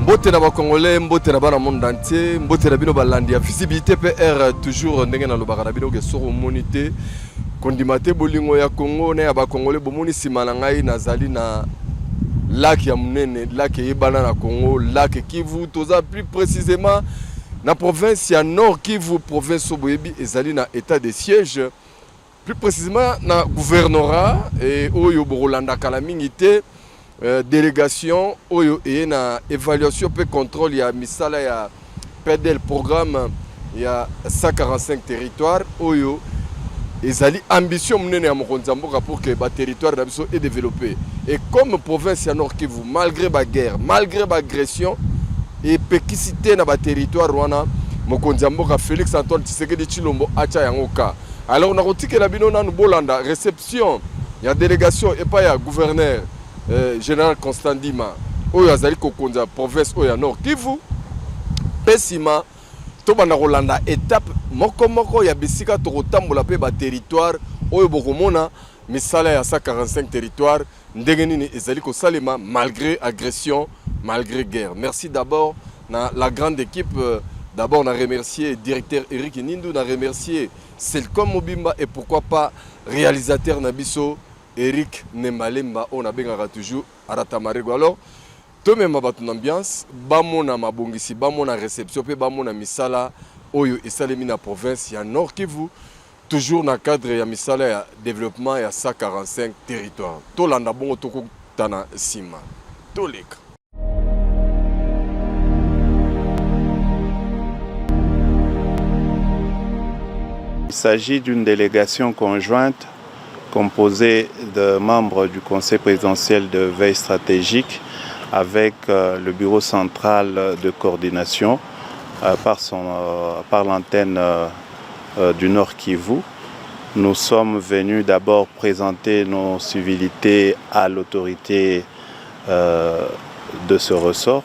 Mbote na ba Congolais, mbote na bana monde entier, mbote na bino balandi ya visibilité PR toujours ndenge na lobaka na bino ke soko monité kondimate bolingo ya Congo na ya ba Congolais bomoni sima na ngai nazali na lac ya munene, lac yebana na Congo, lac Kivu, toza plus précisément na province ya Nord Kivu, province Oboyebi ezali na état de siège, plus précisément na gouvernorat et oyo borolanda kala mingi te. Délégation oyo et na évaluation pe contrôle ya misala ya PDL programme ya 145 territoires oyo ezali ambition munene ya mokonzi mboka pour que ba territoire na biso est développé et comme province ya Nord Kivu malgré ba guerre malgré ba agression et péquicité na ba territoire wana mokonzi mboka Félix Antoine Tshisekedi Tshilombo acha yango ka alors na kotikela bino nanu bolanda réception ya délégation et pas ya gouverneur Général Constant Dima oyo azali kokonza province oyo Nord Kivu pesima to bana kolanda étape moko ya bisika to kotambola pe ba territoire oyo bokomona misala ya 145 territoire ndenge nini ezali ko salema malgré agression malgré guerre. Merci d'abord na la grande équipe d'abord na remercier directeur Eric Nindu na remercier Selcom Mobimba et pourquoi pas réalisateur Nabiso Eric Nemalemba, on a bien toujours Aratamarego. Alors, tout même une ambiance, bamona mabongisi, bamona réception, pe bamona misala, oyo et salemina province, ya Nord Kivu, toujours dans le cadre ya misala ya développement ya 145 territoires. Tout l'anda bon toko tana sima. Tout les Il s'agit d'une délégation conjointe composé de membres du Conseil présidentiel de veille stratégique avec le bureau central de coordination par l'antenne du Nord Kivu. Nous sommes venus d'abord présenter nos civilités à l'autorité de ce ressort,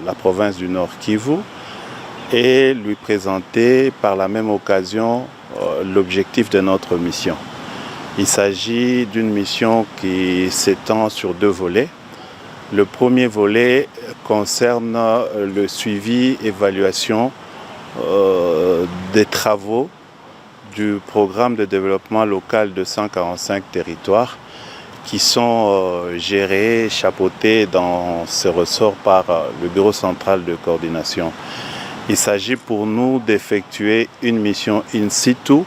la province du Nord Kivu, et lui présenter par la même occasion l'objectif de notre mission. Il s'agit d'une mission qui s'étend sur deux volets. Le premier volet concerne le suivi, évaluation des travaux du programme de développement local de 145 territoires qui sont gérés, chapeautés dans ce ressort par le Bureau central de coordination. Il s'agit pour nous d'effectuer une mission in situ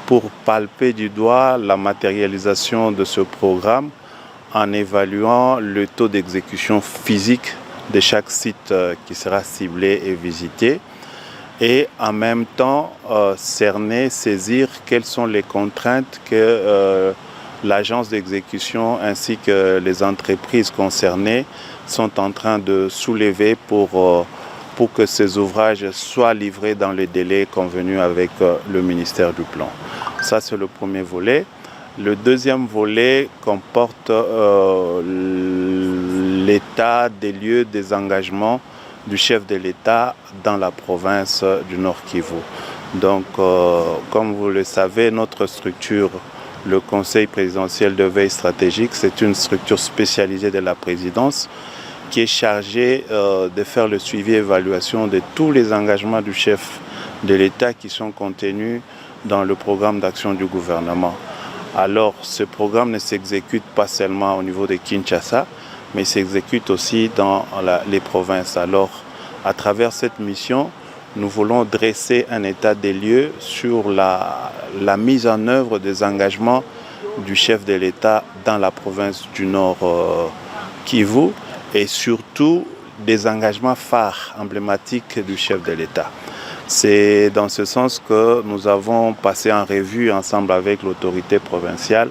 pour palper du doigt la matérialisation de ce programme en évaluant le taux d'exécution physique de chaque site qui sera ciblé et visité et en même temps cerner, saisir quelles sont les contraintes que l'agence d'exécution ainsi que les entreprises concernées sont en train de soulever pour que ces ouvrages soient livrés dans les délais convenus avec le ministère du Plan. Ça, c'est le premier volet. Le deuxième volet comporte l'état des lieux des engagements du chef de l'État dans la province du Nord Kivu. Donc, comme vous le savez, notre structure, le Conseil présidentiel de veille stratégique, c'est une structure spécialisée de la présidence qui est chargé de faire le suivi et évaluation de tous les engagements du chef de l'État qui sont contenus dans le programme d'action du gouvernement. Alors, ce programme ne s'exécute pas seulement au niveau de Kinshasa, mais s'exécute aussi dans les provinces. Alors, à travers cette mission, nous voulons dresser un état des lieux sur la mise en œuvre des engagements du chef de l'État dans la province du Nord Kivu, et surtout des engagements phares, emblématiques du chef de l'État. C'est dans ce sens que nous avons passé en revue ensemble avec l'autorité provinciale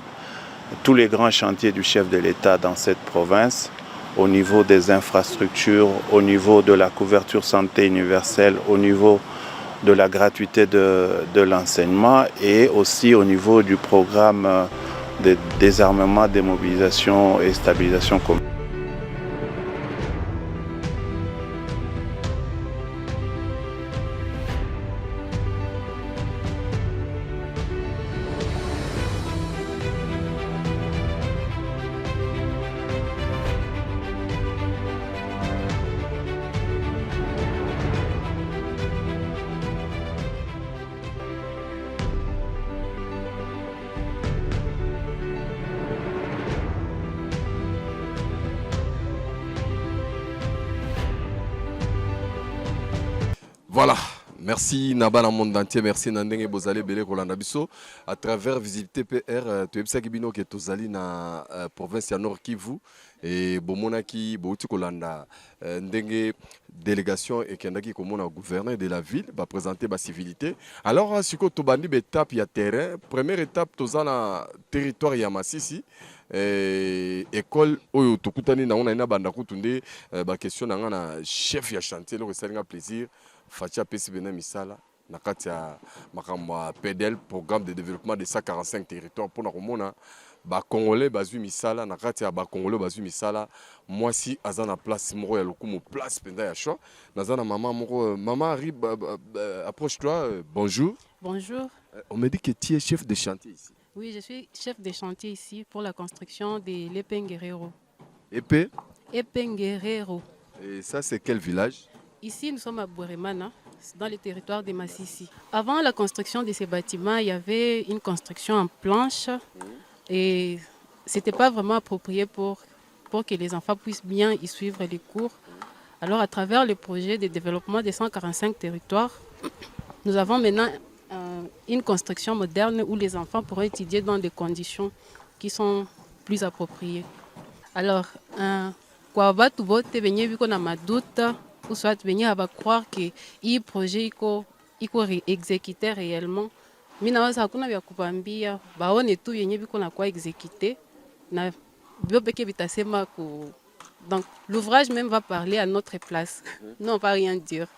tous les grands chantiers du chef de l'État dans cette province, au niveau des infrastructures, au niveau de la couverture santé universelle, au niveau de la gratuité de l'enseignement et aussi au niveau du programme de désarmement, démobilisation et stabilisation commune. Merci Naba dans le monde entier, merci Nandenge Bozale Bele Rolanda Bisso. À travers Visite TPR, tu es Bino qui est Tozali na province ya Nord Kivu et Bomonaki Bouti Kolanda Ndenge délégation et Kendaki Komona gouverneur de la ville va présenter la civilité. Alors si ko tobandi étape ya terrain, première étape tozana territoire ya Masisi. École oyo tokutani na ona ina banda kutunde ba question na ngana chef ya chantier lo resalinga plaisir Fatia pesi bena misala na kati ya makamwa PDL programme de développement de 145 territoires pour na komona ba congolais bazui misala na kati ya ba congolais bazui misala mwasi azana place moko ya lokumu place penda ya choix nazana maman moko maman arrive approche toi bonjour. Bonjour. On me dit que tu es chef de chantier ici. Oui, je suis chef de chantier ici pour la construction de l'Epenguerero. Épée. Epenguerero. Et ça c'est quel village? Ici, nous sommes à Bouéremana, dans le territoire de Massissi. Avant la construction de ces bâtiments, il y avait une construction en planche et ce n'était pas vraiment approprié pour que les enfants puissent bien y suivre les cours. Alors, à travers le projet de développement des 145 territoires, nous avons maintenant une construction moderne où les enfants pourront étudier dans des conditions qui sont plus appropriées. Alors, quoi va tout vote venir vu qu'on a ma doute ou soit venir à croire que ce projet est exécuté réellement. Mais nous avons bien kupambia, on est tout venir vu qu'on a quoi exécuté. Donc l'ouvrage même va parler à notre place. Nous on va rien dire.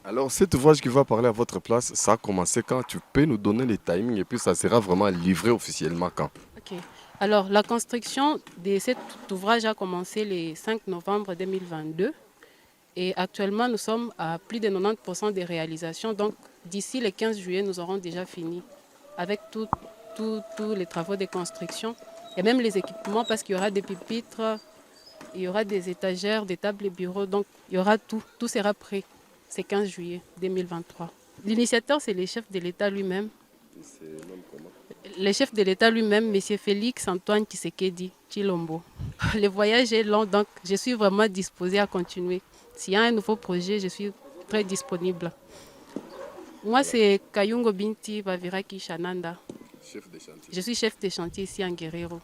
Alors cet ouvrage qui va parler à votre place, ça a commencé quand? Tu peux nous donner les timings et puis ça sera vraiment livré officiellement quand? Ok. Alors la construction de cet ouvrage a commencé le 5 novembre 2022 et actuellement nous sommes à plus de 90% de réalisation. Donc d'ici le 15 juillet, nous aurons déjà fini avec tous les travaux de construction et même les équipements parce qu'il y aura des pupitres, il y aura des étagères, des tables et bureaux. Donc il y aura tout sera prêt. C'est 15 juillet 2023. L'initiateur, c'est le chef de l'État lui-même. Le chef de l'État lui-même, M. Félix Antoine Tshisekedi Tshilombo. Le voyage est long, donc je suis vraiment disposée à continuer. S'il y a un nouveau projet, je suis très disponible. Moi, c'est Kayungo Binti Baviraki Shananda. Chef de chantier. Je suis chef de chantier ici en Guerrero.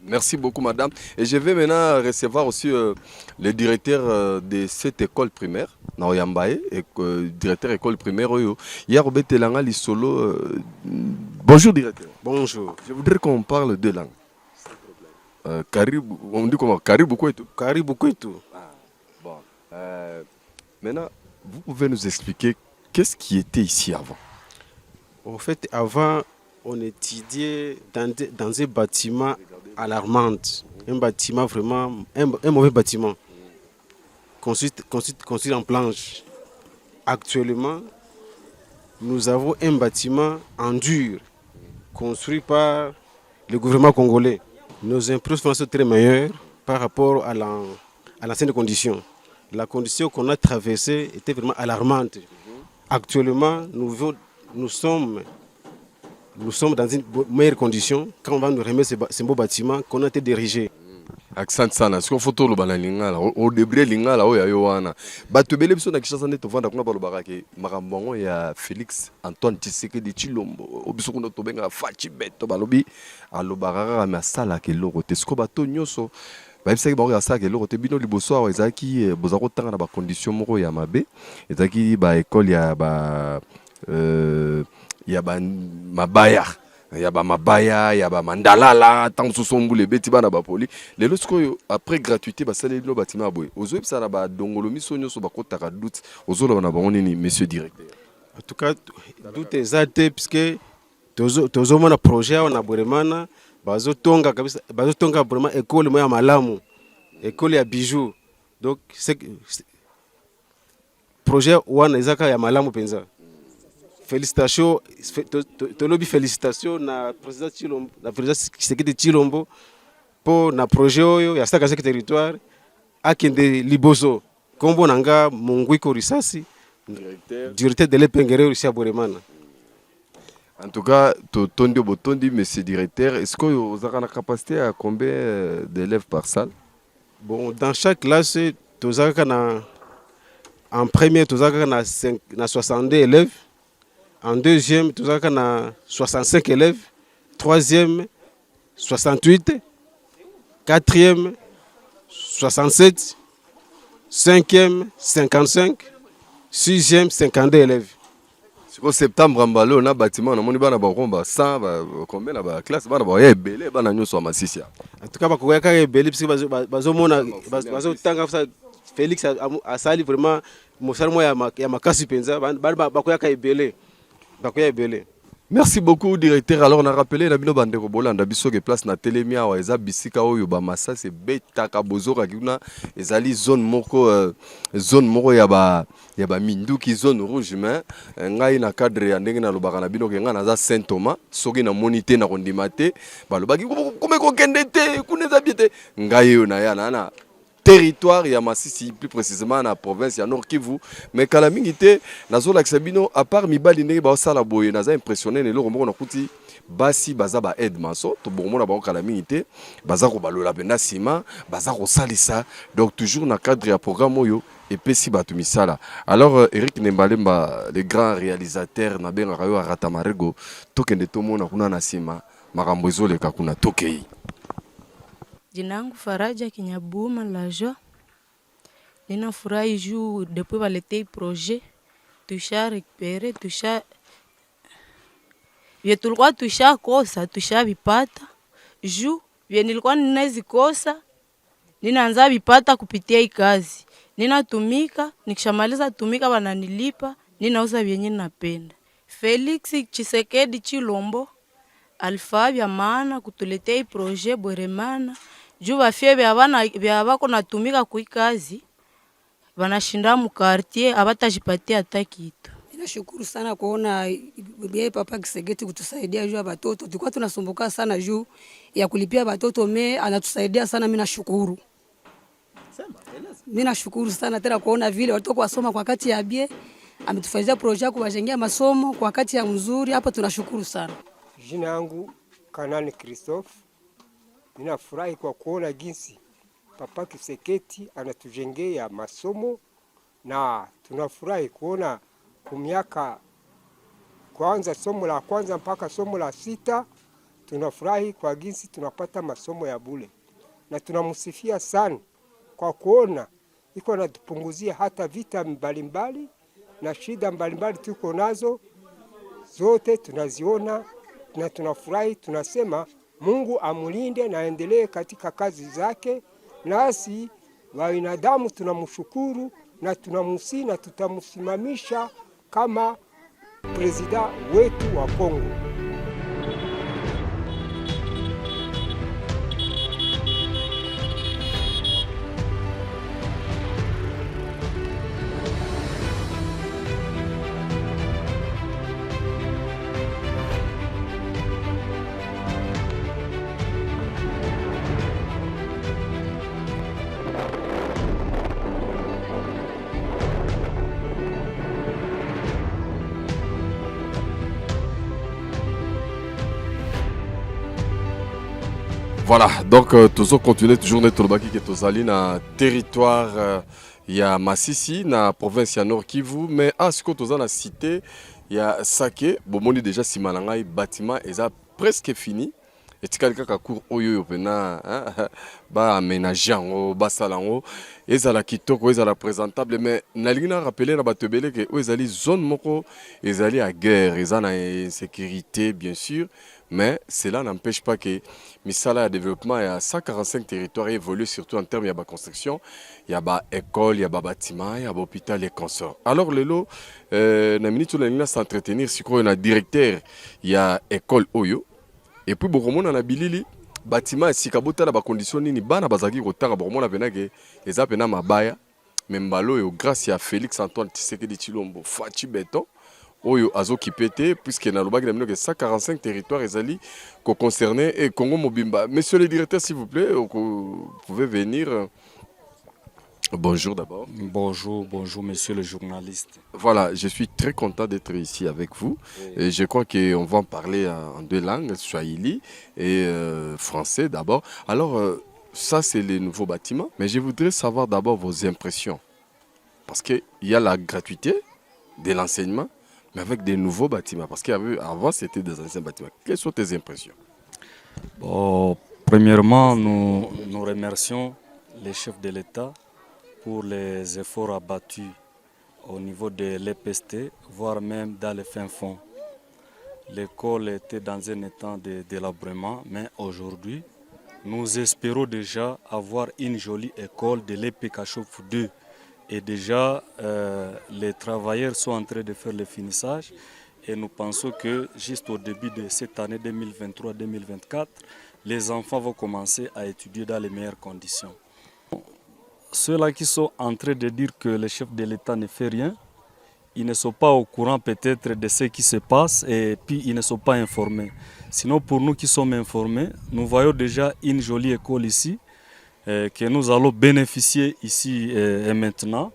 Merci beaucoup, madame. Et je vais maintenant recevoir aussi le directeur de cette école primaire, Naoyambaye, directeur école primaire. Hier, Telanga Lissolo. Bonjour, directeur. Bonjour. Je voudrais qu'on parle deux langues. On dit comment? Caribou quoi et tout? Caribou quoi et tout. Bon. Maintenant, vous pouvez nous expliquer qu'est-ce qui était ici avant? En fait, avant, on étudiait dans un bâtiment alarmant. Un bâtiment vraiment, un mauvais bâtiment. Construit en planche. Actuellement, nous avons un bâtiment en dur, construit par le gouvernement congolais. Nos impôts sont très meilleurs par rapport à l'ancienne condition. La condition qu'on a traversée était vraiment alarmante. Actuellement, nous sommes dans une meilleure condition quand on va nous remettre ces beaux bâtiments qu'on a été dirigés. Accent sana siko photo lo bana lingala o debre lingala o ya yowana bato bele biso na kishasa ne tovanda kuna balo barake makambo ya Félix Antoine Tshisekedi Tshilombo obiso kuna to benga fachi beto balobi alo baraka masala ke loko te siko bato nyoso ba bisaki ba ya saka loko te bino liboso awa ezaki bozako tanga na ba condition moko ya mabe ezaki ba école ya ba mabaya ya ba mabaya ya ba mandalala tant so sombule beti bana ba poli lelo sikoyo après gratuité ba saleli no batima boy ozo ebisa na ba dongolomi sonyo so ba kotaka doute ozo lo na bango nini monsieur directeur? En tout cas doute ezate puisque tozo mona projet on a Bouéremana bazo tonga vraiment école moya malamu école ya bijou donc c'est projet wana ezaka ya malamu penza. Félicitations, félicitations na président Tshilombo, na président Tshisekedi Tshilombo pour na projet oyo ya 145 territoire akende liboso kombo nanga Mungwiko Risasi directeur de l'Epenguerero ici à Bouéremana. En tout cas, Tondi Botondi, monsieur directeur, est-ce que vous avez la capacité à combien d'élèves par salle? Bon, dans chaque classe, nous avons En première, nous avons 62 élèves. En deuxième, nous avons 65 élèves. Troisième, 68. Quatrième, 67. Cinquième, 55. Sixième, 52 élèves. Au septembre, on a bâtiment, on a bana ba 100, combien la classe, bana ba ya belé, bana nyo so masisi. En tout cas, bakoya ka belé parce que bazomona bazotanga Félix a sali vraiment mosala ya makasi penza bakoya ka belé. Bakoya belé. Merci beaucoup directeur. Alors on a rappelé na bino bande ko bolanda biso ke place na telemia wa eza bisika oyo ba massa c'est beta ka bozora kuna ezali zone moko ya ba minduki zone rouge mais ngai na cadre ya ndenge na lobaka na bino ke nga na za Saint Thomas soki na monité na kondima te balobaki komeko kende te kuneza biete ngai yo na ya na territoire ya Masisi plus précisément na province ya Nord Kivu mais kala mingi te nazo lakisa bino à part mibali ndenge ba sala boye naza impressionné ne loko moko na kuti basi baza ba aide maso to bomona ba kala mingi te baza ko balola bena sima baza ko salisa donc toujours na cadre ya programme oyo et pesi batu misala. Alors Eric Nembalemba le grand réalisateur na benga kayo Ratamarego tokende to mona kuna na sima makambo ezoleka kuna tokei. Jina yangu Faraja Kinyabuma Lajo. Ninafurahi juu depuis waletei projet tusha récupérer tulikuwa tusha kosa tusha vipata juu nilikuwa ninazikosa ninaanza vipata kupitia hii kazi. Ninatumika nikishamaliza tumika wananilipa ninauza vyenye napenda. Felix Chisekedi Chilombo alifaa vya maana kutuletea hii projet bweremana juu bafie vya bako natumika kui kazi wanashinda mu quartier abatajipatia hata kitu. Ninashukuru sana kuona bibi Papa Kisegeti kutusaidia juu ya watoto. Tulikuwa tunasumbuka sana juu ya kulipia watoto anatusaidia sana, mimi nashukuru. Mimi nashukuru sana tena kuona vile watoto wasoma kwa wakati ya bie ametufanyia projet kuwajengea masomo kwa wakati ya mzuri, hapa tunashukuru sana. Jina yangu Kanani Christophe. Ninafurahi kwa kuona jinsi Papa Kiseketi anatujengea masomo na tunafurahi kuona kumiaka kwanza somo la kwanza mpaka somo la 6 tunafurahi kwa jinsi tunapata masomo ya bure. Na tunamsifia sana kwa kuona iko natupunguzia hata vita mbalimbali na shida mbalimbali tuko nazo zote tunaziona na tunafurahi, tunasema Mungu amulinde na endelee katika kazi zake. Nasi wanadamu tunamshukuru na tunamusi na tutamsimamisha kama president wetu wa Kongo. Voilà, donc toujours continuer toujours notre baki qui est aux na territoire ya Masisi na province ya Nord Kivu mais à ce que tous na cité ya Sake bomoni déjà simalangai bâtiment eza presque fini et tikali kaka cour oyo pena ba aménager ngo ba salango ezala kitoko ezala présentable mais nalingi na rappeler na batebele que ezali zone moko ezali à guerre ezana insécurité bien sûr. Mais cela n'empêche pas que Misala a développement et à 145 territoires évolue surtout en termes de la construction. Il y a des écoles, il y a des bâtiments, il y a des hôpitaux et consorts. Alors, le lot, s'entretenir sur un directeur, il y a école Oyo. Et puis, beaucoup de monde a bilili bâtiment et si kabota la condition ni bana bazaki kotanga beaucoup de monde a que les apena mabaya même balo et grâce à Félix Antoine Tshisekedi Tshilombo Fati Beton. Oyo azo kipete puisque na lobaki na que 145 territoires ezali ko concerné et Congo Mobimba. Monsieur le directeur s'il vous plaît, vous pouvez venir. Bonjour d'abord. Bonjour monsieur le journaliste. Voilà, je suis très content d'être ici avec vous. Et je crois qu'on va en parler en deux langues, Swahili et français d'abord. Alors ça c'est les nouveaux bâtiments, mais je voudrais savoir d'abord vos impressions Parce qu'il y a la gratuité de l'enseignement, mais avec des nouveaux bâtiments. Parce qu'avant, c'était des anciens bâtiments. Quelles sont tes impressions? Bon, premièrement, nous remercions les chefs de l'État pour les efforts abattus au niveau de l'EPST, voire même dans les fins fonds. L'école était dans un état de délabrement, mais aujourd'hui, nous espérons déjà avoir une jolie école de l'EPCACHOF 2. Et déjà, les travailleurs sont en train de faire le finissage. Et nous pensons que juste au début de cette année 2023-2024, les enfants vont commencer à étudier dans les meilleures conditions. Ceux-là qui sont en train de dire que le chef de l'État ne fait rien, ils ne sont pas au courant peut-être de ce qui se passe et puis ils ne sont pas informés. Sinon, pour nous qui sommes informés, nous voyons déjà une jolie école ici que nous allons bénéficier ici et maintenant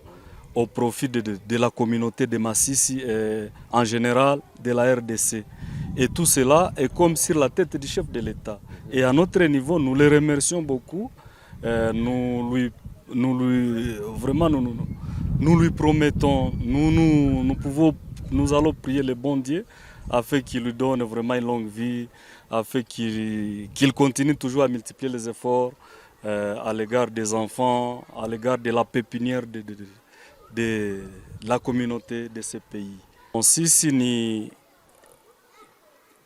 au profit de la communauté de Massissi et en général de la RDC. Et tout cela est comme sur la tête du chef de l'État. Et à notre niveau, nous les remercions beaucoup. Nous lui promettons, nous allons prier le bon Dieu afin qu'il lui donne vraiment une longue vie, afin qu'il continue toujours à multiplier les efforts à l'égard des enfants, à l'égard de la pépinière de la communauté de ce pays. Sisi ni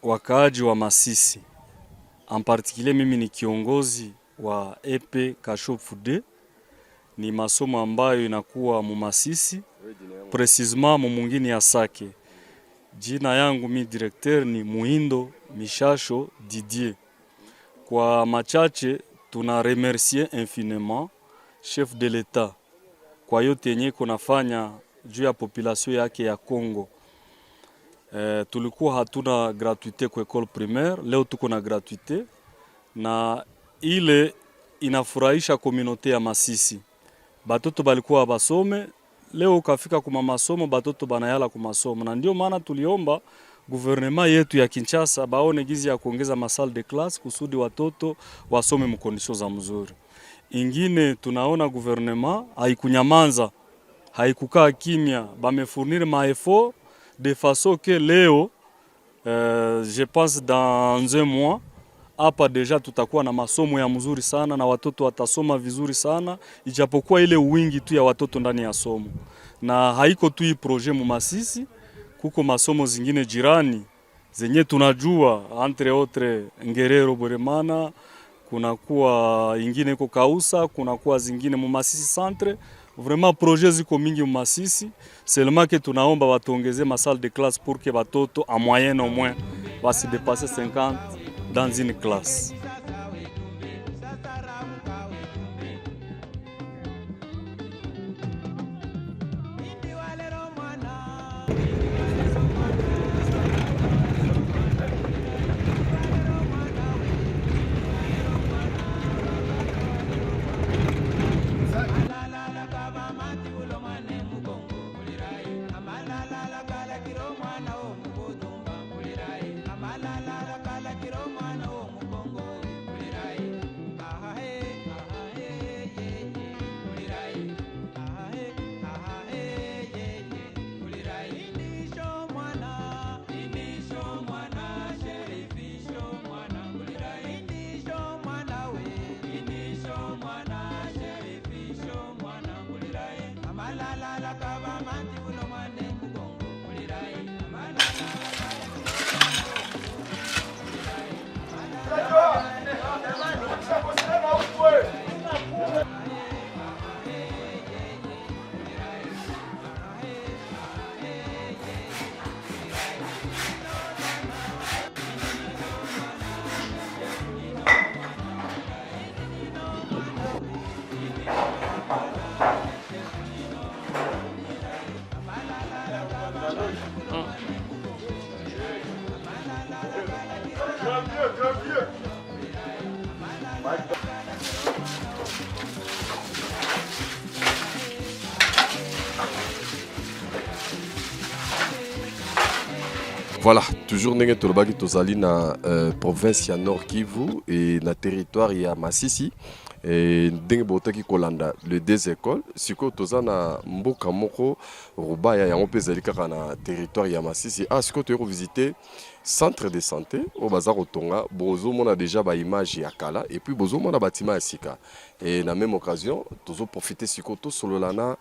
wakaaji wa Masisi, en particulier mimi ni kiongozi wa EP Kashofu 2. Ni masomo ambayo inakuwa mu Masisi, precisement mu mungini ya Sake. Jina yangu mi directeur ni Muhindo Mishasho Didier. Kwa machache tuna remercier infiniment chef de l'État kwa yote yenye kunafanya juu ya population yake ya Congo. Tulikuwa hatuna gratuite kwa école primaire, leo tuko na gratuite na ile inafurahisha communauté ya Masisi. Batoto balikuwa basome, leo ukafika kuma masomo, batoto banayala kuma masomo. Na ndio maana tuliomba gouvernement yetu ya Kinshasa baone gizi ya kuongeza masal de classe kusudi watoto wasome mkondisho za mzuri. Ingine tunaona gouvernement haikunyamaza, haikukaa kimya, bamefournir maeffort de façon que leo je pense dans un mois hapa deja tutakuwa na masomo ya mzuri sana na watoto watasoma vizuri sana, ijapokuwa ile wingi tu ya watoto ndani ya somo. Na haiko tu hii projet mu Masisi, kuko masomo zingine jirani zenye tunajua, entre autres Ngerero Boremana, kunakuwa ingine iko Kausa, kunakuwa zingine mu Masisi centre. Vraiment projet ziko mingi mu Masisi, seulement que tunaomba watuongeze ma salle de classe pour que watoto en moyenne au moins va se dépasser 50 dans une classe. Voilà, toujours ndenge tolobaki tozali na province ya Nord Kivu et na territoire ya Masisi. ndenge botaki kolanda le deux écoles sikoyo toza na mboka moko Rubaya yango mpe ezali kaka na territoire ya Masisi sikoyo toyei kovisite centre de santé oyo baza kotonga bozomona déjà baimage ya kala et puis bozomona batima ya sika et na même occasion tozoprofite sikoyo tosolola na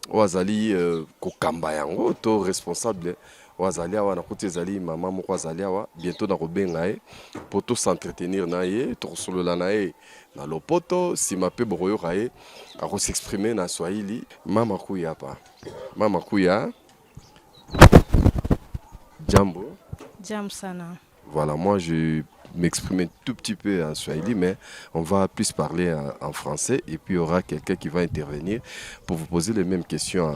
oyo azali kokamba yango to responsable oyo azali awa nakuti ezali mama moko azali awa bientôt nakobenga ye mpo tosentretenir na ye tokosolola na ye na lopoto nsima mpe bokoyoka ye akosexprime na swahili. Mama kuya hapa, mama kuya, jambo. Jambo sana. Voilà, moi je m'exprime un tout petit peu en swahili, mais on va plus parler en français et puis il y aura quelqu'un qui va intervenir pour vous poser les mêmes questions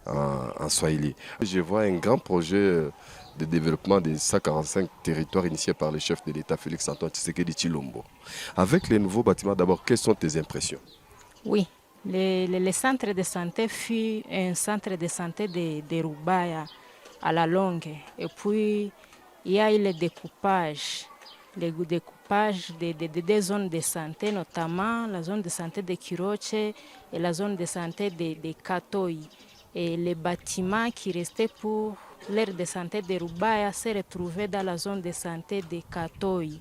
en swahili. Je vois un grand projet de développement des 145 territoires initiés par le chef de l'État Félix-Antoine Tshisekedi Tshilombo. Avec les nouveaux bâtiments, d'abord, quelles sont tes impressions? Oui, le centre de santé fut un centre de santé de Rubaya à la longue. Et puis, il y a eu le découpage des zones de santé, notamment la zone de santé de Kiroche et la zone de santé de Katoi. Et les bâtiments qui restaient pour l'aire de santé de Rubaya se retrouvaient dans la zone de santé de Katoi.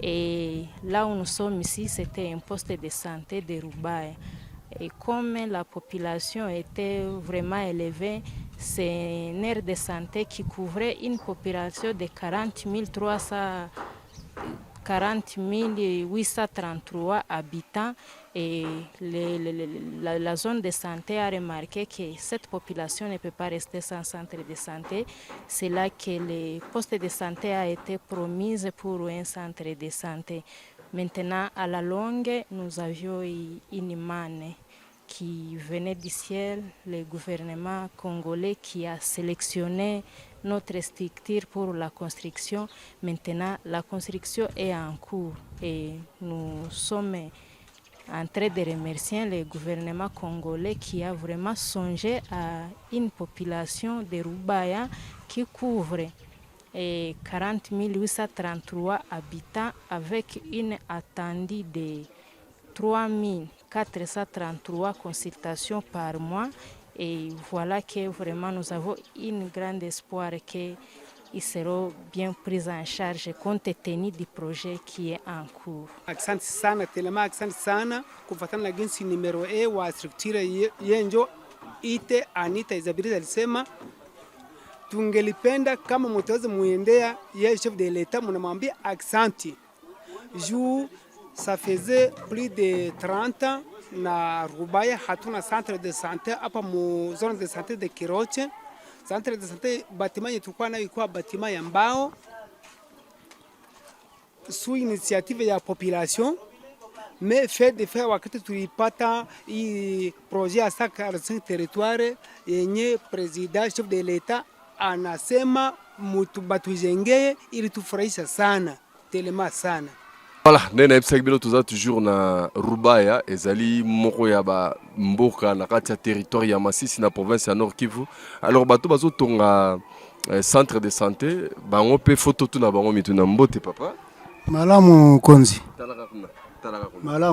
Et là où nous sommes ici, c'était un poste de santé de Rubaya. Et comme la population était vraiment élevée, c'est une aire de santé qui couvrait une population de 40 833 habitants. Et la zone de santé a remarqué que cette population ne peut pas rester sans centre de santé. C'est là que le poste de santé a été promis pour un centre de santé. Maintenant, à la longue, nous avions une manne qui venait du ciel, le gouvernement congolais qui a sélectionné notre structure pour la construction. Maintenant, la construction est en cours et nous sommes en train de remercier le gouvernement congolais qui a vraiment songé à une population de Rubaya qui couvre 40 833 habitants avec une attendue de 3 433 consultations par mois. Et voilà que vraiment nous avons un grand espoir qu'ils seront bien pris en charge compte tenu du projet qui est en cours. Asante sana telema, asante sana kufuatana na jinsi numero wa structure yenjo ite Anita Isabiriza alisema tungelipenda kama mtaweza muendea ye chef de l'État mnamwambia asante juu ça faisait plus de 30 ans na Rubaya hatuna centre de santé hapa mu zone de santé de Kiroche. Centre de santé bâtiment yetu kwa nayo ilikuwa bâtiment ya mbao sous initiative ya population, mais fait de faire wakati tulipata hii projet ya 145 territoire yenye president chef de l'État anasema mutu batujengeye ili tufurahisha sana telema sana. Voilà, nena ebisaki bino toza toujours na Rubaya ezali moko ya ba mboka na kati ya territoire ya Masisi na province ya Nord Kivu. Alors bato bazotonga centre de santé bango pe photo tuna bango mituna mbote papa. Malamu konzi. Talaka kuna.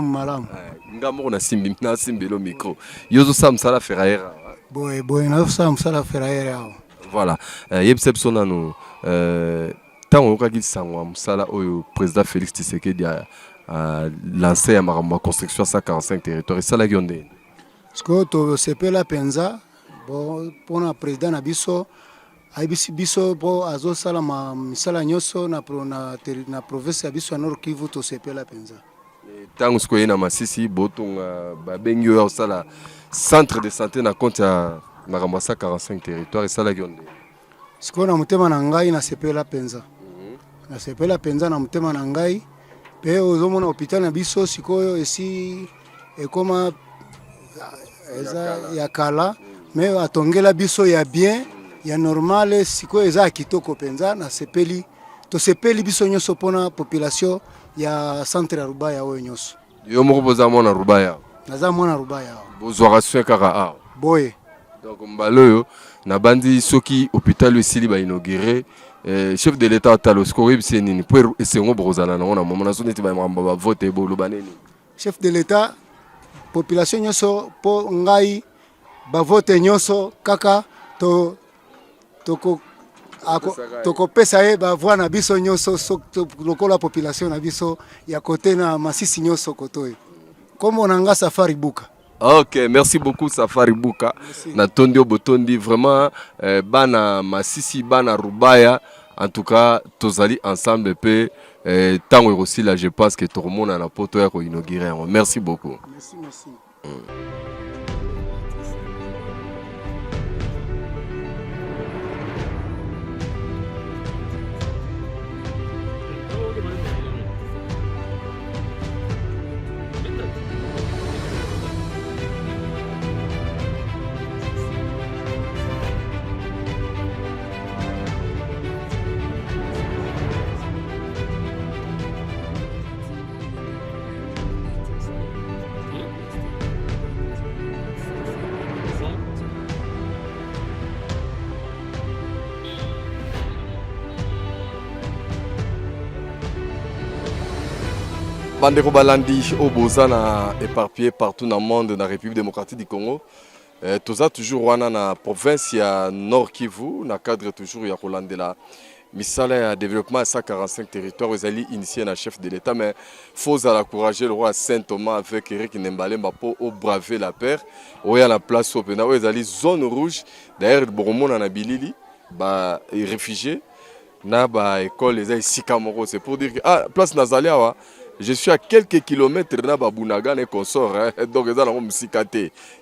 Malamu. Ngambo na simbelo micro. Yozo samsala ferraera. Boy na samsala ferraera. Voilà. Yebsep sonanu tant okaki sangwa musala oyo président Félix Tshisekedi a lancé ya makambo construction 145 territoires sala gionde. Sko to sepela penza bon pona président na biso aibisi biso bo azosala ma misala nyoso na province ya biso ya Nord Kivu to sepela penza. Tango sko yena Masisi botonga babengi oyo sala centre de santé na compte ya makambo 145 territoires sala gionde. Sko na mutema na ngai na sepela penza. Na sepela penza na mutema na ngai pe ozomona hôpital na biso sikoyo esi ekoma eza ya kala mais atongela biso ya bien ya normal sikoyo eza kitoko penza na sepeli to sepeli biso nyoso pona population ya centre ya Rubaya oyo nyoso. Yo moko boza mona Rubaya. Naza mona Rubaya. Bozwaka soin kaka a. Boye. Donc mbaloyo na bandi soki hôpital esili ba inauguré chef de l'État talo skowe bisenini pour esengo brozana na ona momona soneti ba mamba ba vote bolo baneni. chef de l'État, population nyonso po ngai ba vote nyonso kaka to pesa ye ba voix na biso nyonso lokola population na biso ya côté na Masisi nyonso kotoy. Comme on anga Safari Buka. Ok, merci beaucoup Safari Buka. Na Tondio Botondi vraiment bana Masisi bana Rubaya. En tout cas, tozali ensemble pe tango aussi là, je pense que tout le monde a la poto ya ko inaugurer. Merci beaucoup. Merci. Bandeko balandi obozana éparpillé partout dans le monde, dans la République démocratique du Congo. Toza toujours wana na province ya Nord Kivu, na cadre toujours ya Rolandela. Misala ya développement à 145 territoires, ils allaient initier un chef de l'État, mais faut encourager le roi Saint-Thomas avec Eric Nembalemba pour braver la paix. Où il y a la place au Pena, où ils allaient zone rouge, d'ailleurs, Boromon en a bilili, bah, réfugiés, na ba école, ils allaient Sikamoro, c'est pour dire que, ah, place Nazalia, je suis à quelques kilomètres de Babunagan et consort, donc ils ont musicate.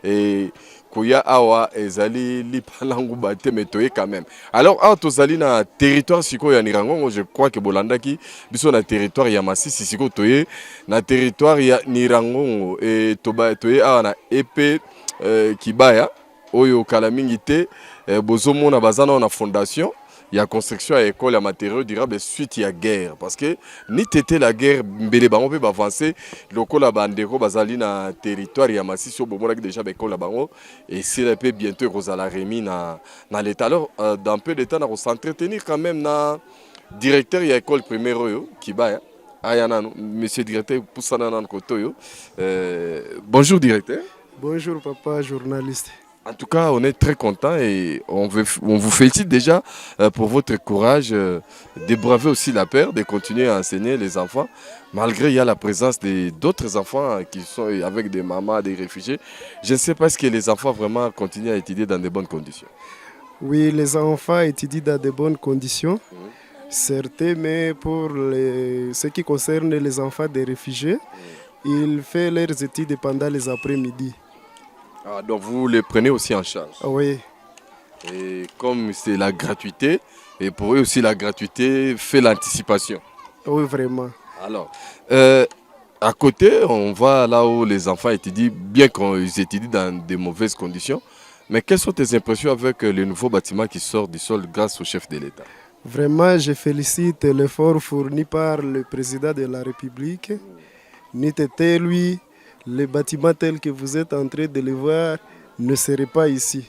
Et Kouya Awa, Ezali, Lipalangu Bate, mais quand même. Alors, Tozali na territoire Siko ya Nirangongo, je crois que Bolandaki, biso na territoire ya Masisi Siko Toye, na territoire ya Nirangongo, et Toye Awa na Epe Kibaya, Oyo Kalamingite, Bozomo na Bazana na fondation. Il y a construction à école à matériaux durables suite à guerre parce que ni tété la guerre mbele bango peut avancer lokola bandeko bazali na territoire ya Masisi au bomona déjà école la bango et c'est peut bientôt rozala remis na l'état. Alors dans peu de temps on s'entretenir quand même na directeur ya école primaire yo Kibaya ayana monsieur directeur poussana nan kotoyo. Bonjour directeur. Bonjour papa journaliste. En tout cas, on est très content et on vous félicite déjà pour votre courage de braver aussi la peur, de continuer à enseigner les enfants, malgré il y a la présence d'autres enfants qui sont avec des mamans, des réfugiés. Je ne sais pas si les enfants vraiment continuent à étudier dans de bonnes conditions. Oui, les enfants étudient dans de bonnes conditions, certes, mais pour ce qui concerne les enfants des réfugiés, ils font leurs études pendant les après-midi. Ah, donc vous les prenez aussi en charge. Oui. Et comme c'est la gratuité, et pour eux aussi la gratuité fait l'anticipation. Oui, vraiment. Alors, à côté, on va là où les enfants étudient, bien qu'ils étudient dans de mauvaises conditions. Mais quelles sont tes impressions avec le nouveau bâtiment qui sort du sol grâce au chef de l'État? Vraiment, je félicite l'effort fourni par le président de la République. N'était lui. Les bâtiments tels que vous êtes en train de les voir ne seraient pas ici.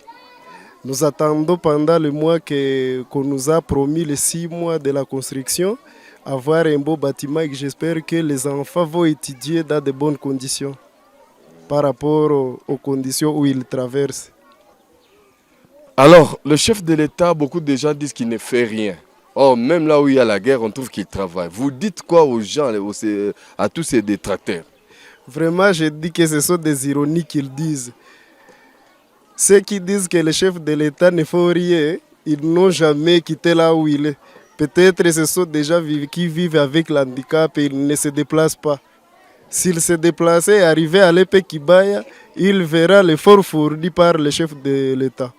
Nous attendons pendant le mois qu'on nous a promis les 6 mois de la construction, avoir un beau bâtiment et j'espère que les enfants vont étudier dans de bonnes conditions par rapport aux conditions où ils traversent. Alors, le chef de l'État, beaucoup de gens disent qu'il ne fait rien. Or, même là où il y a la guerre, on trouve qu'il travaille. Vous dites quoi aux gens, à tous ces détracteurs? Vraiment, je dis que ce sont des ironies qu'ils disent. Ceux qui disent que le chef de l'État ne fait rien, ils n'ont jamais quitté là où il est. Peut-être que ce sont des gens qui vivent avec l'handicap et ils ne se déplacent pas. S'il se déplaçait et arrivait à l'Epe Kibaya, il verra l'effort fourni par le chef de l'État.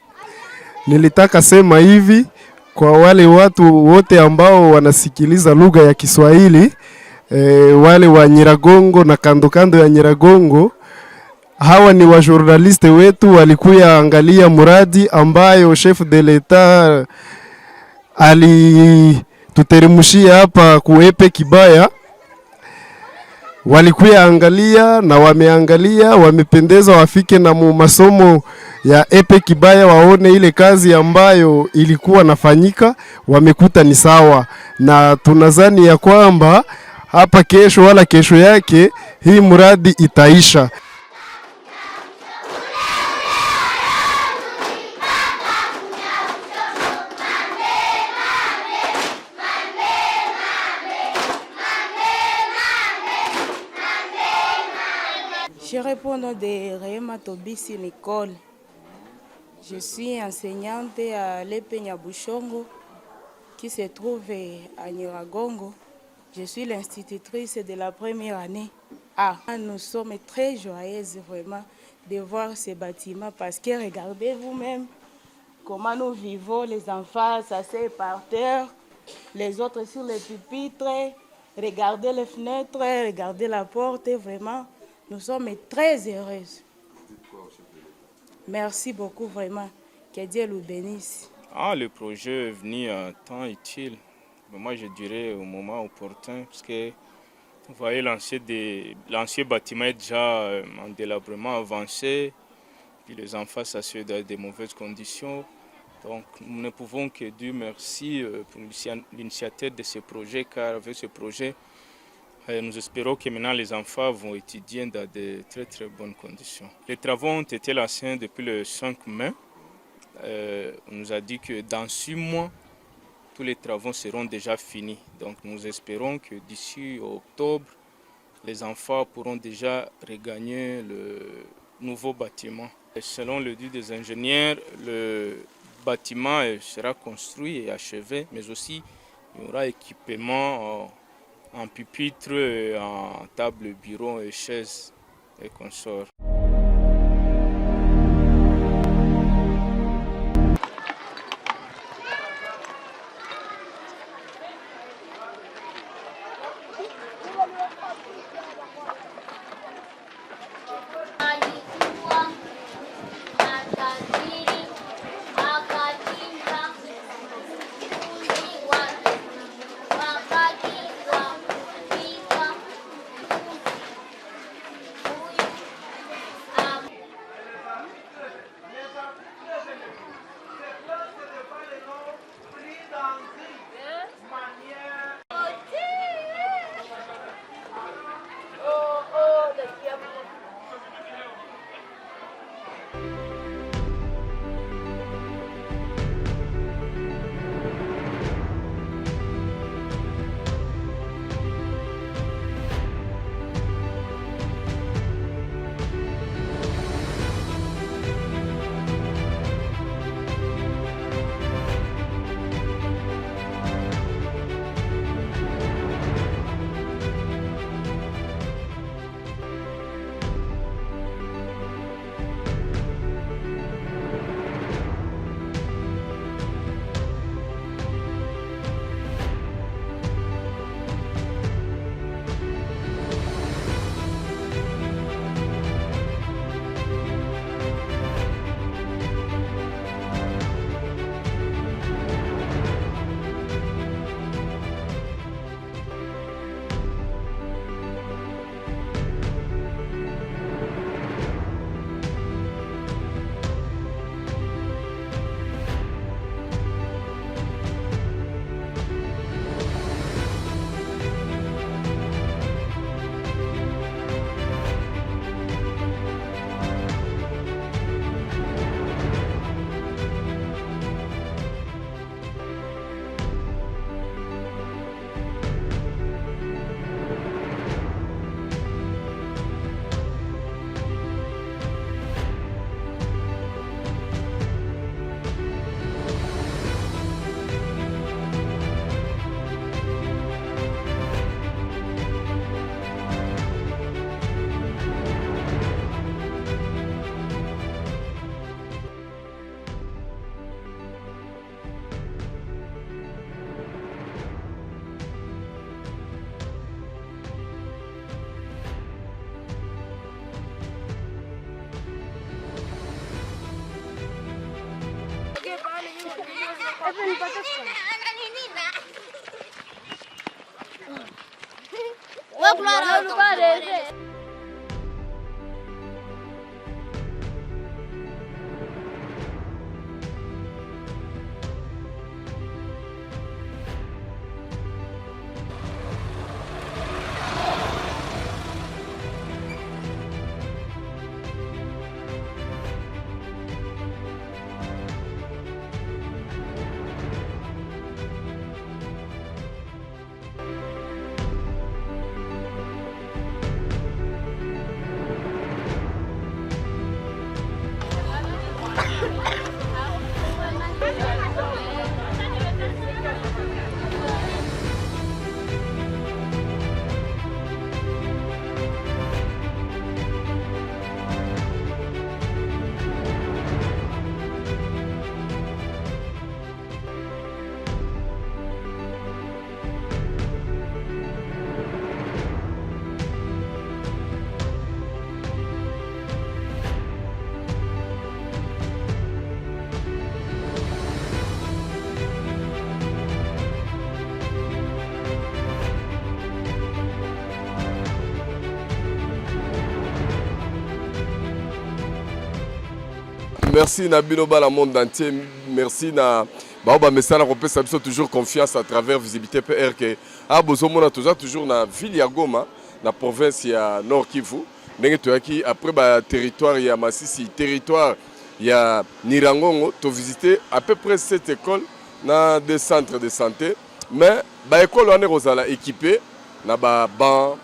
Nilitaka sema hivi kwa wale watu wote ambao wanasikiliza lugha ya Kiswahili, wale wa Nyiragongo na kando kando ya Nyiragongo, hawa ni wa journaliste wetu walikuya angalia muradi ambayo chef de l'État alituteremshia hapa kuepe Kibaya. Walikuya angalia na wameangalia, wamependeza, wafike na masomo ya epe Kibaya waone ile kazi ambayo ilikuwa nafanyika, wamekuta ni sawa, na tunazani ya kwamba hapa kesho wala kesho yake hii mradi itaisha. Je réponds au nom de Rehema Tobisi Nicole. Je suis enseignante à l'EPE Nyabushongo qui se trouve à Nyiragongo. Je suis l'institutrice de la première année. Nous sommes très joyeuses vraiment de voir ces bâtiments parce que regardez vous-même comment nous vivons, les enfants s'asseyent par terre, les autres sur les pupitres, regardez les fenêtres, regardez la porte, vraiment. Nous sommes très heureuses. Merci beaucoup vraiment. Que Dieu nous bénisse. Le projet est venu à un temps utile. Moi, je dirais au moment opportun, parce que vous voyez, l'ancien bâtiment est déjà en délabrement avancé. Puis les enfants s'assoient dans de mauvaises conditions. Donc, nous ne pouvons que dire merci pour l'initiative de ce projet, car avec ce projet, nous espérons que maintenant les enfants vont étudier dans de très très bonnes conditions. Les travaux ont été lancés depuis le 5 mai. On nous a dit que dans 6 mois, tous les travaux seront déjà finis. Donc nous espérons que d'ici octobre, les enfants pourront déjà regagner le nouveau bâtiment. Et selon le dit des ingénieurs, le bâtiment sera construit et achevé, mais aussi il y aura équipement en pupitre, en table, bureau et chaises et consorts. merci Nabino Bala monde entier. Merci na Baoba Messana Ropé Sabso toujours confiance à travers Visibilité PR que a Bozomona toujours na ville ya Goma, na province ya Nord Kivu. Ndenge toyaki après ba territoire ya Masisi, territoire ya Nirangongo, to visiter à peu près cette école na des centres de santé. Mais ba école on est rosala équipé na ba banc,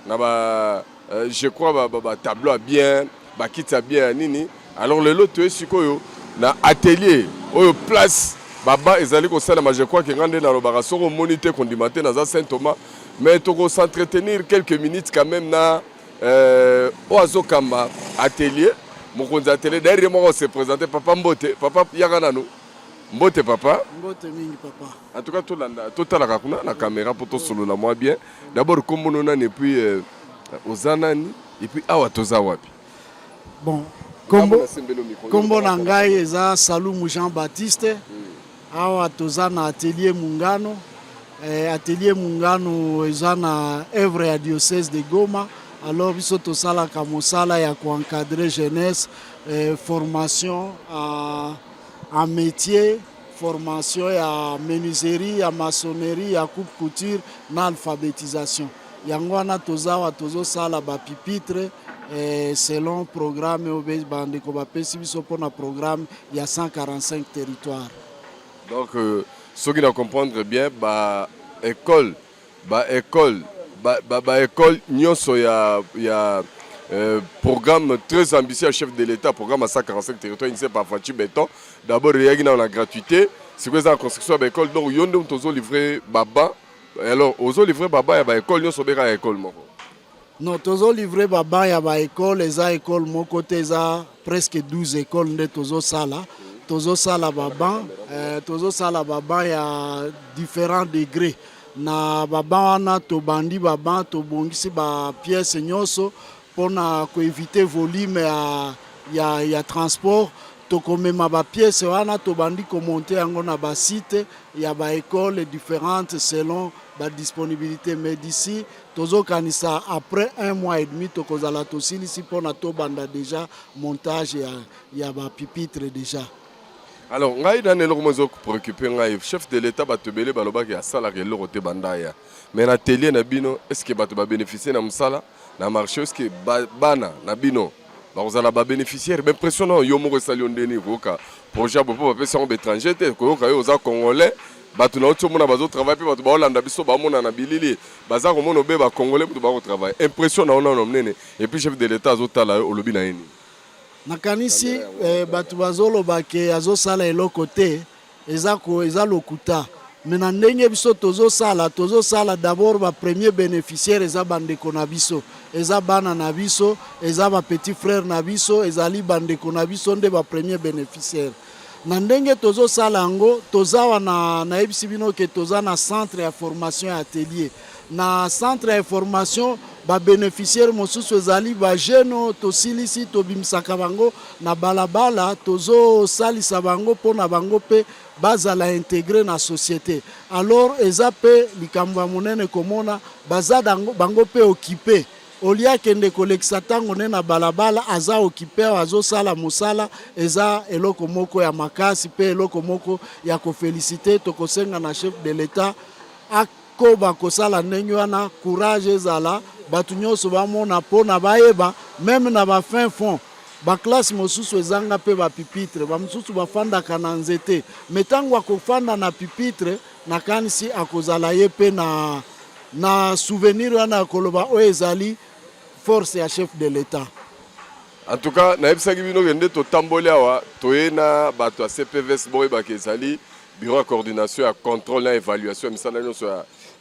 na ba je crois ba tableau bien, ba kit bien nini. Alors le lot tu es sikoyo na atelier oyo place baba ezali ko sala je crois que ngande na lobara soko monité kondimate na za Saint Thomas mais toko s'entretenir quelques minutes quand même na oazo kamba atelier mokonzi atelier derrière moi se présenter papa Mbote yakana no Mbote papa Mbote mingi papa en tout cas tout la kakuna na caméra pour to solo la moi bien d'abord comme on a et puis ozanani et puis awa toza wapi bon Kombo na ngai eza Salumu Jean-Baptiste awa toza na atelier Mungano atelier Mungano eza na œuvre ya diocèse de Goma alors biso tosalaka mosala ya encadrer jeunesse formation en métier formation ya menuiserie ya maçonnerie ya coupe couture na alphabétisation yango wana tozawa tozosala ba pupitre selon programme obé bandeko bapesi biso pona programme il y a 145 territoires. Donc ceux qui doivent comprendre bien école nyonso ya programme très ambitieux chef de l'État programme à 145 territoires il ne sait pas Fachi béton d'abord il y a la gratuité c'est quoi la construction de l'école donc yonde tozo livrer baba alors ozo livrer baba ya ba école nyonso beka école moko. Non, tozo livré baba ya ba école, eza école mon côté eza presque 12 écoles nde tozo sala baba, tozo sala baba ya différents degrés. Na baba wana to bandi baba to bongisi ba pièces nyonso pona ko éviter volume ya transport. To komema ba pièces wana to bandi ko monter yango na ba site ya ba école différentes selon la disponibilité. Mais d'ici, tozo kanisa après 1 mois et demi, tokozala tosili si pona to banda déjà montage ya ba pupitre déjà. Alors, ngai dans le mozo préoccupé ngai chef de l'État ba tebele baloba ki asala ke lo te banda ya. Mais na télé na bino est-ce que ba to ba bénéficier na musala na marché est-ce que bana na bino vous allez ba bénéficiaire mais impressionnant yo mo resali ondeni koka projet bo pa pesa en étranger te koka yo za congolais bato na oto mona bazo travail pe bato ba Hollande biso ba mona na bilili baza ko mona be ba congolais bato ba ko travail impressionnant on a nene et puis chef de l'État azotala au lobby na yini nakanisi bato bazoloba ke azosala eloko te eza lokuta mais na ndenge biso tozosala d'abord ba premier bénéficiaire eza bandeko na biso eza bana na biso eza ba petit frère na biso ezali bandeko na biso nde ba premier bénéficiaire na ndenge tozosala yango tozawa na yebisi bino ke toza na centre ya formation ya atelier na centre ya formation ba bénéficiaire mosusu ezali ba jeune tosilisi tobimisaka bango na balabala tozosalisa bango mpona bango pe bazala intégré na société alors eza pe likambo ya monene komona baza bango pe occupé olia kende kolekisa ntango ne na balabala aza occupé azosala mosala eza eloko moko ya makasi pe eloko moko ya kofélicité tokosenga na chef de l'État akoba kosala ndenge wana courage ezala bato nyonso bamona mpona bayeba même na ba fin fond baklase mosusu ezanga pe bapipitre bamosusu bafandaka na nzete me ntango akofanda na pipitre nakanisi akozala ye pe na souvenir wana akoloba oyo ezali force ya chef de l'État. En tout cas nayebisaki bino kende totamboli awa toye na bato ya CPVS boyebaka ezali bureau ya coordination ya contrôle na évaluation ya misala nyonso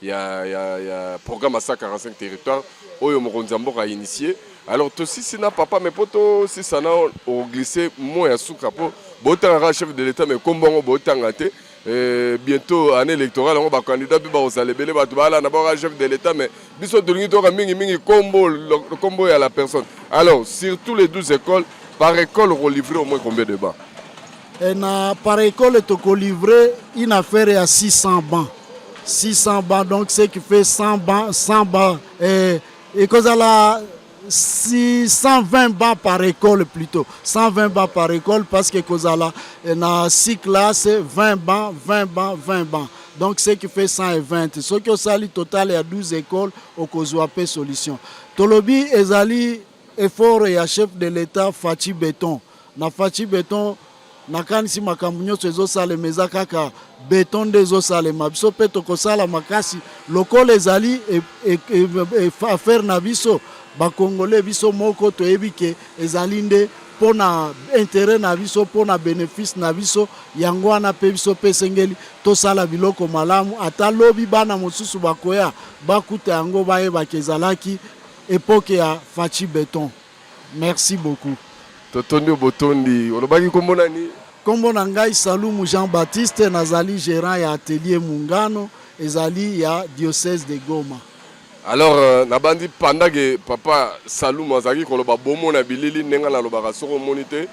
ya programme à 145 territoires oyo mokonzi ya mboka initié. Alors to si na papa mais poto si ça na au glisser mo ya suka po botanga chef de l'État mais kombongo botanga te bientôt année électorale on va candidat bi ba osalebele bato bala na ba chef de l'État mais biso dolingi to mingi combo ya la personne. Alors sur tous les 12 écoles par école on livrer au moins combien de bancs? Et par école to ko livrer une affaire à 600 bancs. 600 bancs donc ce qui fait 100 bancs et cause à la 120 bancs par école plutôt. 120 bancs par école parce que kozala na 6 classes, 20 bancs, 20 bancs, 20 bancs. Donc ce qui fait 120. Ce qui est total il y a 12 écoles au Kozouapé solution. Tolobi ezali effort et chef de l'État Fachi Béton. Na Fachi Béton nakanisi makambo nyonso ezosalema eza kaka beton nde ezosalema biso mpe tokosala makasi lokola ezali affaire na biso bakongole biso moko toyebi ke ezali nde mpona intérêt na biso mpona bénéfice na biso yango wana mpe biso mpe esengeli tosala biloko malamu ata lobi bana mosusu bakoya bakuta yango bayebaka ezalaki époque ya Fachi Béton. Merci beaucoup. Totondi Botondi, olobaki kombo nani? Kombo na ngai Salumu Jean-Baptiste, nazali gérant ya atelier Mungano, ezali ya diocèse de Goma. Alors, nabandi pendant que papa Salumu azaki koloba bomo na bilili nenga na lobaka soko monité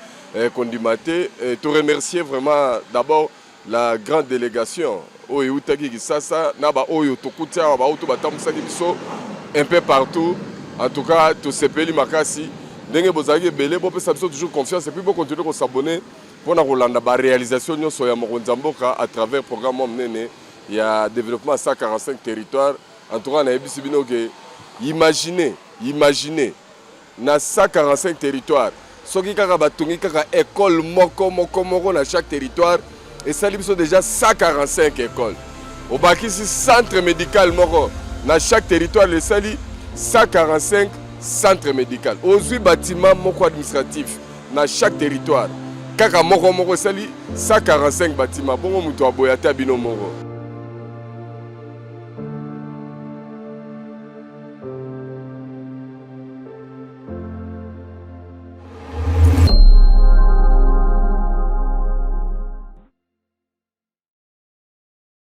kondimate, te remercier vraiment d'abord la grande délégation oyo utaki kisasa na ba oyo tokutia ba auto batamsaki biso un peu partout. En tout cas, to sepeli makasi. Ndenge bozaki belé bo pesa biso toujours confiance et puis bo continuer ko s'abonner pour na rolanda ba réalisation nyonso ya Mokonza Mboka à travers programme Omnene ya développement 145 territoires. En tout cas na ebisi bino que imaginez na 145 territoires soki kaka batungi kaka école moko na chaque territoire et ça biso déjà 145 écoles. Au bakisi centre médical moko na chaque territoire le sali 145 centre médical. Aujourd'hui, bâtiment moko administratif dans chaque territoire. Kaka moko sali 145 bâtiments. Bongo muto aboyata bino moko.